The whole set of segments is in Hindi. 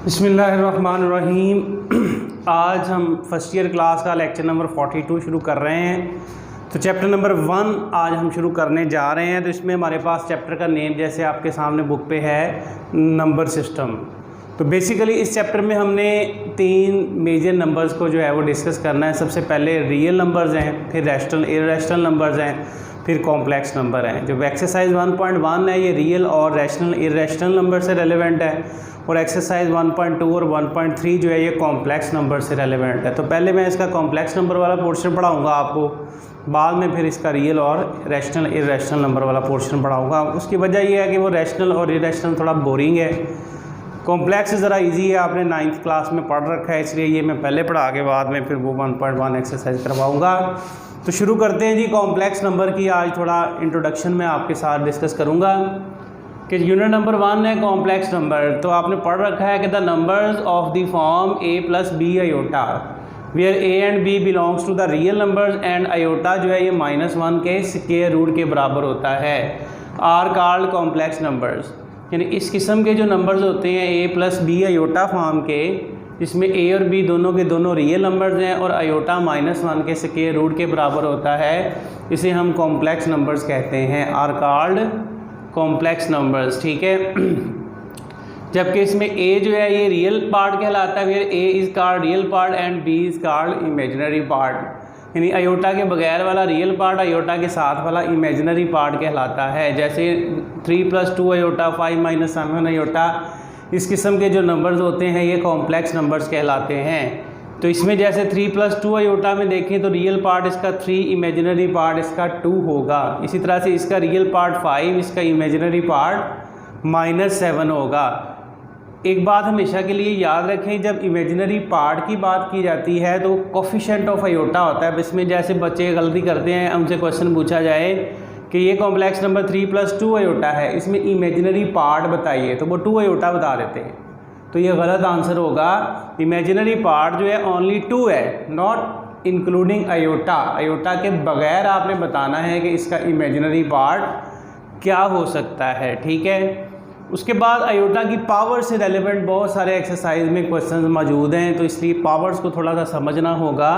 बिस्मिल्लाहिर्रहमानिर्रहीम। आज हम फर्स्ट ईयर क्लास का लेक्चर नंबर 42 शुरू कर रहे हैं। तो चैप्टर नंबर 1 आज हम शुरू करने जा रहे हैं। तो इसमें हमारे पास चैप्टर का नेम जैसे आपके सामने बुक पे है, नंबर सिस्टम। तो बेसिकली इस चैप्टर में हमने 3 मेजर नंबर्स को जो है वो डिस्कस करना है। सबसे पहले रियल नंबर्स हैं, फिर रैशनल इररेशनल नंबर्स हैं, फिर कॉम्प्लेक्स नंबर हैं। जो एक्सरसाइज 1.1 है ये रियल और रैशनल इररेशनल नंबर से रेलिवेंट है, और एक्सरसाइज 1.2 और 1.3 जो है ये कॉम्प्लेक्स नंबर से रेलिवेंट है। तो पहले मैं इसका कॉम्प्लेक्स नंबर वाला पोर्शन पढ़ाऊंगा आपको, बाद में फिर इसका रियल और रैशनल इररेशनल नंबर वाला पोर्शन पढ़ाऊंगा। उसकी वजह ये है कि वो रैशनल और इररेशनल थोड़ा बोरिंग है, कॉम्प्लेक्स ज़रा इजी है, आपने 9th क्लास में पढ़ रखा है, इसलिए ये मैं पहले पढ़ा के बाद में फिर वो 1.1 एक्सरसाइज करवाऊँगा। तो शुरू करते हैं जी कॉम्प्लेक्स नंबर की। आज थोड़ा इंट्रोडक्शन में आपके साथ डिस्कस करूँगा कि यूनिट नंबर 1 है कॉम्प्लेक्स नंबर। तो आपने पढ़ रखा है कि the numbers of the form a + b iota where a and b belongs to the real numbers and iota जो है ये -1 के स्क्वायर रूट के बराबर होता है, आर कॉल्ड कॉम्प्लेक्स नंबर्स। यानी इस किस्म के जो नंबर्स होते हैं a + b आयोटा फॉर्म के, जिसमें a और b दोनों के दोनों रियल नंबर्स हैं और आयोटा -1 के स्क्वायर रूट के बराबर होता है, इसे हम कॉम्प्लेक्स नंबर्स कहते हैं, आर कॉल्ड कॉम्प्लेक्स नंबर्स। ठीक है। जबकि इसमें a जो है ये रियल पार्ट कहलाता है, where a is called real part and b is called imaginary part. यानी आयोटा के बगैर वाला रियल पार्ट, आयोटा के साथ वाला इमेजिनरी पार्ट कहलाता है। जैसे 3 + 2 आयोटा, 5 - 7 आयोटा, इस किस्म के जो नंबर्स होते हैं ये कॉम्प्लेक्स नंबर्स कहलाते हैं। तो इसमें जैसे 3 + 2 आयोटा में देखें तो रियल पार्ट इसका 3, इमेजिनरी पार्ट इसका 2 होगा। इसी तरह से इसका रियल पार्ट 5, इसका इमेजिनरी पार्ट -7 होगा। एक बात हमेशा के लिए याद रखें, जब इमेजिनरी पार्ट की बात की जाती है तो कोफिशिएंट ऑफ आयोटा होता है। इसमें जैसे बच्चे गलती करते हैं, उनसे क्वेश्चन पूछा जाए कि ये कॉम्प्लेक्स नंबर 3 + 2 आयोटा है, इसमें इमेजिनरी पार्ट बताइए, तो वो 2 आयोटा बता देते हैं। तो ये गलत आंसर होगा। इमेजिनरी पार्ट जो है ओनली 2 है, नॉट इंक्लूडिंग आयोटा। आयोटा के बगैर आपने बताना है कि इसका इमेजिनरी पार्ट क्या हो सकता है। ठीक है। उसके बाद आयोटा की पावर से रेलेवेंट बहुत सारे एक्सरसाइज में क्वेश्चंस मौजूद हैं, तो इसलिए पावर्स को थोड़ा सा समझना होगा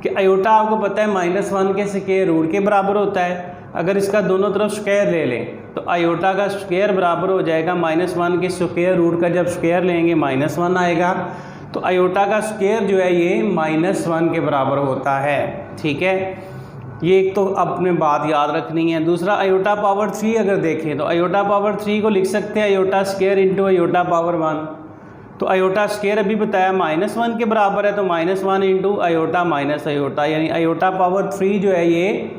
कि आयोटा आपको पता है -1 के स्क्वायर रूट के बराबर होता है। अगर इसका दोनों तरफ स्क्वायर ले लें तो आयोटा का स्क्वायर बराबर हो जाएगा -1 के स्क्वायर रूट का, जब स्क्वायर लेंगे -1 आएगा। तो आयोटा का स्क्वायर जो है ये -1 के बराबर होता है। ठीक है, ये एक तो अपने बात याद रखनी है। दूसरा, आयोटा पावर 3 अगर देखें तो आयोटा पावर 3 को लिख सकते हैं iota square into iota power 1। तो आयोटा स्क्वायर अभी बताया -1 के बराबर है, तो -1 इंटू आयोटा माइनस आयोटा, यानी आयोटा पावर 3 जो है ये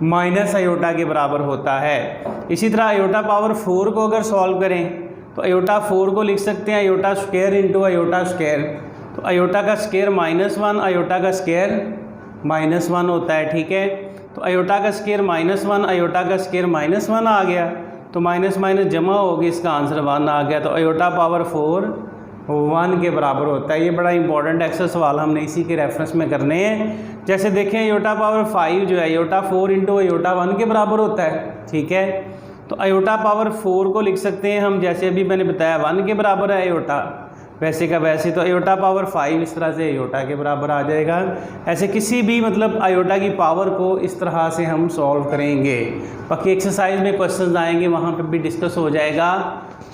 माइनस आयोटा के बराबर होता है। इसी तरह आयोटा पावर 4 को अगर सॉल्व करें तो आयोटा 4 को लिख सकते हैं iota square into iota square. तो आयोटा का स्क्वायर -1, आयोटा का स्क्वायर -1 होता है। ठीक है। तो आयोटा का स्क्वायर -1, आयोटा का स्क्वायर -1 आ गया, तो माइनस माइनस जमा होगी, इसका आंसर 1 आ गया। तो आयोटा पावर 4 1 के बराबर होता है। ये बड़ा इंपॉर्टेंट एक्स्ट्रा सवाल हमने इसी के रेफरेंस में करने हैं। जैसे देखें आयोटा पावर 5 जो है आयोटा 4 इंटू आयोटा 1 के बराबर होता है। ठीक है। तो आयोटा पावर 4 को लिख सकते हैं हम, जैसे अभी मैंने बताया 1 के बराबर है आयोटा, वैसे का वैसे। तो आयोटा पावर 5 इस तरह से आयोटा के बराबर आ जाएगा। ऐसे किसी भी मतलब आयोटा की पावर को इस तरह से हम सॉल्व करेंगे। बाकी एक्सरसाइज में क्वेश्चंस आएंगे, वहाँ पर भी डिस्कस हो जाएगा।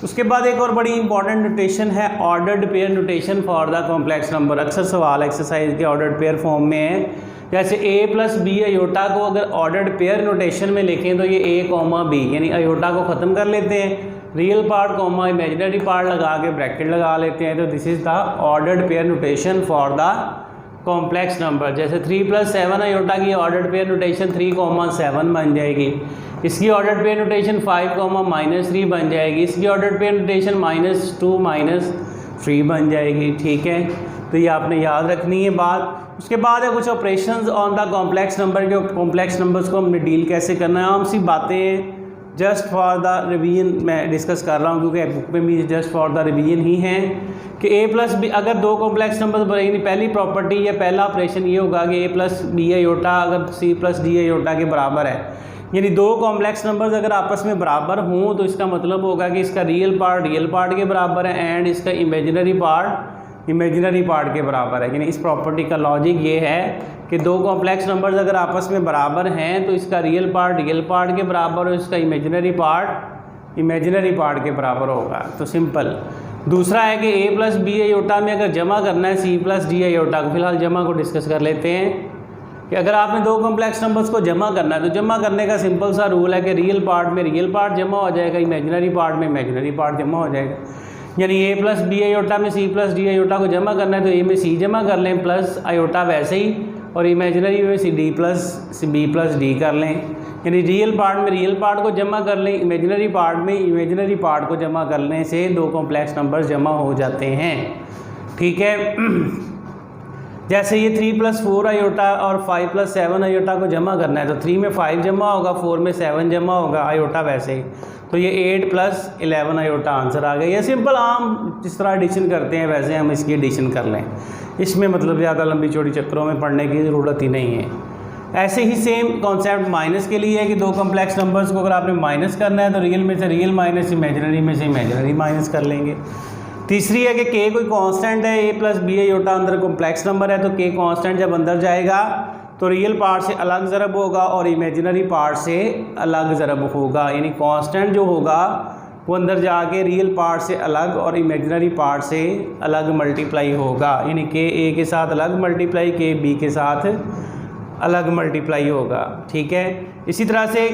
उसके बाद एक और बड़ी इंपॉर्टेंट नोटेशन है ordered pair notation for the complex number. अक्सर सवाल एक्सरसाइज के ऑर्डर्ड पेयर फॉर्म में है। जैसे a + b आयोटा को अगर ऑर्डर्ड पेयर नोटेशन में लिखें तो ये a, b, यानी आयोटा को ख़त्म कर लेते हैं, real part comma imaginary part लगा के ब्रैकेट लगा लेते हैं। तो this is the ordered pair notation for the complex number. जैसे 3 + 7 आयोटा की ऑर्डर्ड पेयर नोटेशन 3, 7 बन जाएगी। इसकी ऑर्डर्ड पेयर नोटेशन 5, -3 बन जाएगी। इसकी ऑर्डर्ड पेयर नोटेशन -2, -3 बन जाएगी। ठीक है। तो ये आपने याद रखनी है बात। उसके बाद है कुछ operations on the complex number के। कॉम्प्लेक्स नंबर्स को हमने डील कैसे करना है, आम सी बातें जस्ट फॉर द रिवीजन मैं डिस्कस कर रहा हूँ, क्योंकि बुक में भी जस्ट फॉर द रिवीजन ही है कि a + b अगर 2 कॉम्प्लेक्स नंबर्स बनेंगे, पहली प्रॉपर्टी या पहला ऑपरेशन ये होगा कि a + b आयोटा अगर c + d आयोटा के बराबर है, यानी दो कॉम्प्लेक्स नंबर्स अगर आपस में बराबर हों तो इसका मतलब होगा कि इसका रियल पार्ट के बराबर है एंड इसका इमेजिनरी पार्ट के बराबर है। यानी इस प्रॉपर्टी का लॉजिक ये है कि दो कॉम्प्लेक्स नंबर्स अगर आपस में बराबर हैं तो इसका रियल पार्ट के बराबर और इसका इमेजिनरी पार्ट के बराबर होगा। तो सिंपल। दूसरा है कि a प्लस बी आयोटा में अगर जमा करना है c प्लस डी आयोटा को, फिलहाल जमा को डिस्कस कर लेते हैं कि अगर आपने दो कॉम्प्लेक्स नंबर्स को जमा करना है तो जमा करने का सिंपल सा रूल है कि रियल पार्ट में रियल पार्ट जमा हो जाएगा, इमेजिनरी पार्ट में इमेजिनरी पार्ट जमा हो जाएगा। यानी a प्लस बी आयोटा में c प्लस डी आयोटा को जमा करना है तो a में c जमा कर लें प्लस आयोटा वैसे ही, और इमेजिनरी में d plus b plus D कर लें। यानी रियल पार्ट में रियल पार्ट को जमा कर लें, इमेजिनरी पार्ट में इमेजिनरी पार्ट को जमा करने से दो कॉम्प्लेक्स नंबर्स जमा हो जाते हैं। ठीक है। जैसे ये 3 प्लस 4 आयोटा और 5 प्लस 7 आयोटा को जमा करना है तो 3 में 5 जमा होगा, 4 में 7 जमा होगा, आयोटा वैसे ही, तो ये 8 प्लस 11 आयोटा आंसर आ गया। ये सिंपल आम जिस तरह एडिशन करते हैं वैसे हम इसकी एडिशन कर लें, इसमें मतलब ज़्यादा लंबी चौड़ी चक्करों में पढ़ने की ज़रूरत ही नहीं है। ऐसे ही सेम कॉन्सेप्ट माइनस के लिए है कि दो कॉम्प्लेक्स नंबर्स को अगर आपने माइनस करना है तो रियल में से रियल माइनस, इमेजिनरी में से इमेजिनरी माइनस कर लेंगे। तीसरी है कि k कोई कांस्टेंट है, a प्लस बी आयोटा अंदर कॉम्प्लेक्स नंबर है तो k कांस्टेंट जब अंदर जाएगा तो रियल पार्ट से अलग ज़रब होगा और इमेजिनरी पार्ट से अलग ज़रब होगा। यानी कांस्टेंट जो होगा वो अंदर जाके रियल पार्ट से अलग और इमेजिनरी पार्ट से अलग मल्टीप्लाई होगा। यानी k a के साथ अलग मल्टीप्लाई, k b के साथ अलग मल्टीप्लाई होगा। ठीक है। इसी तरह से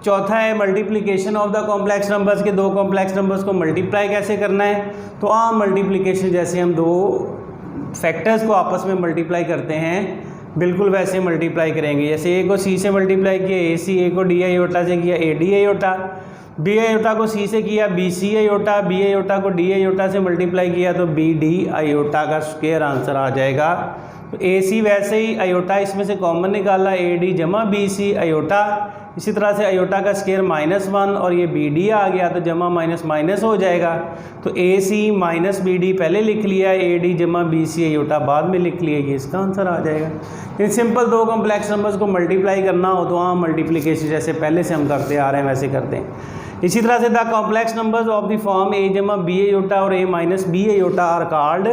चौथा है multiplication of the complex numbers के दो कॉम्प्लेक्स नंबर्स को मल्टीप्लाई कैसे करना है। तो आम मल्टीप्लिकेशन जैसे हम दो फैक्टर्स को आपस में मल्टीप्लाई करते हैं बिल्कुल वैसे मल्टीप्लाई करेंगे। जैसे a को c से मल्टीप्लाई किया ac, a को d आयोटा से किया ad आयोटा, b आयोटा को c से किया bc आयोटा, b आयोटा को d आयोटा से मल्टीप्लाई किया तो bd आयोटा का स्क्वायर आंसर आ जाएगा। तो AC वैसे ही, आयोटा इसमें से कॉमन निकाला, AD जमा BC आयोटा, इसी तरह से आयोटा का स्क्वायर -1 और ये BD आ गया तो जमा माइनस माइनस हो जाएगा। तो AC माइनस BD पहले लिख लिया, AD जमा BC आयोटा बाद में लिख लिया, ये इसका आंसर आ जाएगा। इन सिंपल दो कॉम्प्लेक्स नंबर्स को मल्टीप्लाई करना हो तो हाँ मल्टीप्लिकेशन जैसे पहले से हम करते आ रहे हैं वैसे करते हैं। इसी तरह से the complex numbers of the form A जमा B आयोटा और A minus B iota are called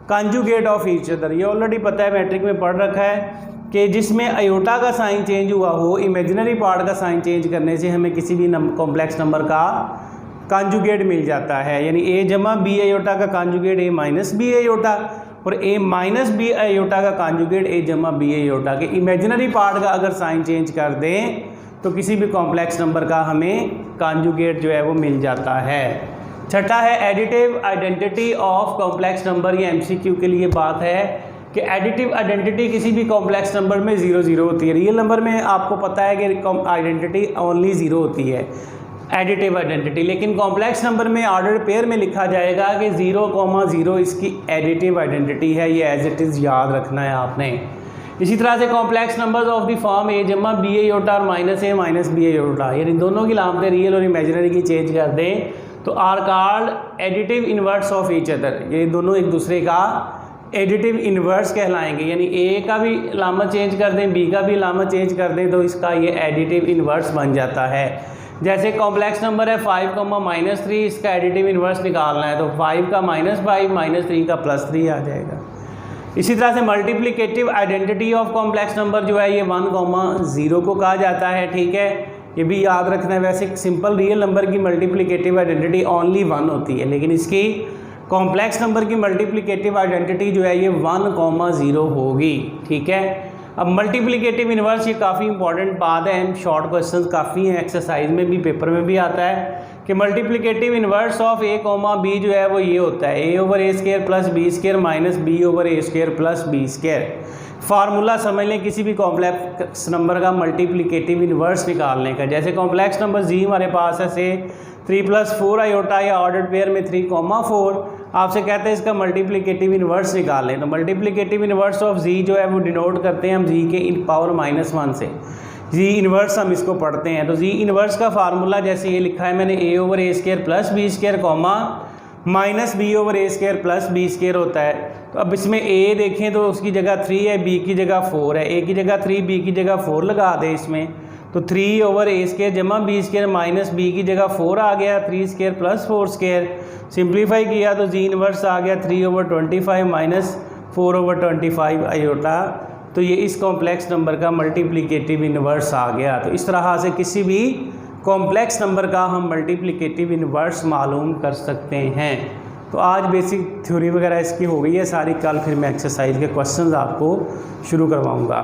conjugate of each other. ये ऑलरेडी पता है, मैट्रिक में पढ़ रखा है कि जिसमें आयोटा का साइन चेंज हुआ हो, इमेजिनरी पार्ट का साइन चेंज करने से हमें किसी भी कॉम्प्लेक्स नंबर का कंजुगेट मिल जाता है। यानी a जमा b आयोटा का conjugate a minus b iota और a माइनस b आयोटा का कंजुगेट a जमा b आयोटा के इमेजिनरी पार्ट का अगर साइन चेंज कर दें तो किसी भी कॉम्प्लेक्स नंबर का हमें कंजुगेट जो है वो मिल जाता है। छठा है additive identity of complex number. ये MCQ के लिए बात है कि एडिटिव आइडेंटिटी किसी भी कॉम्प्लेक्स नंबर में 0 0 होती है। रियल नंबर में आपको पता है कि आइडेंटिटी ओनली 0 होती है एडिटिव आइडेंटिटी, लेकिन कॉम्प्लेक्स नंबर में ऑर्डर्ड पेयर में लिखा जाएगा कि 0,0 इसकी एडिटिव आइडेंटिटी है। ये एज इट इज़ याद रखना है आपने। इसी तरह से complex numbers of the form a जमा b आयोटा और -a माइनस b आयोटा, यानी दोनों की लामतें रियल और इमेजिनरी की चेंज कर दें तो are called additive inverse of each other. ये दोनों एक दूसरे का एडिटिव इन्वर्स कहलाएंगे। यानी a का भी लामत चेंज कर दें, b का भी लामत चेंज कर दें तो इसका ये एडिटिव इन्वर्स बन जाता है। जैसे कॉम्प्लेक्स नंबर है 5, -3, इसका एडिटिव इन्वर्स निकालना है तो 5 का -5 -3 का +3 आ जाएगा। इसी तरह से multiplicative identity of complex number जो है ये 1,0 को कहा जाता है। ठीक है, ये भी याद रखना है। वैसे सिंपल रियल नंबर की मल्टीप्लिकेटिव आइडेंटिटी ओनली 1 होती है, लेकिन इसकी कॉम्प्लेक्स नंबर की मल्टीप्लिकेटिव आइडेंटिटी जो है ये 1,0 होगी। ठीक है, अब मल्टीप्लिकेटिव इन्वर्स ये काफ़ी इंपॉर्टेंट बात है, शॉर्ट क्वेश्चंस काफ़ी हैं, एक्सरसाइज में भी पेपर में भी आता है कि multiplicative inverse of a, b जो है वो ये होता है a/a² plus b² minus b/a² plus b²। Formula समझ लें किसी भी कॉम्प्लेक्स नंबर का मल्टीप्लिकेटिव इन्वर्स निकालने का। जैसे कॉम्प्लेक्स नंबर जी हमारे पास है से 3 + 4 आयोटा या ऑर्डर्ड पेयर में 3,4, आपसे कहते हैं इसका मल्टीप्लिकेटिव इन्वर्स निकालें। तो मल्टीप्लिकेटिव इन्वर्स ऑफ जी जो है वो डिनोट करते हैं हम जी के पावर -1 से। जी इन्वर्स हम इसको पढ़ते हैं तो जी इन्वर्स का फार्मूला जैसे ये लिखा है मैंने a/a² plus b² comma minus b/a² plus b² होता है। तो अब इसमें a देखें तो उसकी जगह 3 है, b की जगह 4 है, a की जगह 3 b की जगह 4 लगा दें इसमें तो 3/a² जमा b² माइनस b की जगह 4 आ गया, 3² प्लस 4²। सिंप्लीफाई किया तो जी इनवर्स आ गया 3/25 माइनस 4/25 आयोटा। तो ये इस कॉम्प्लेक्स नंबर का मल्टीप्लिकेटिव इन्वर्स आ गया। तो इस तरह से किसी भी कॉम्प्लेक्स नंबर का हम मल्टीप्लिकेटिव इन्वर्स मालूम कर सकते हैं। तो आज बेसिक थ्योरी वगैरह इसकी हो गई है सारी। कल फिर मैं एक्सरसाइज के क्वेश्चंस आपको शुरू करवाऊंगा।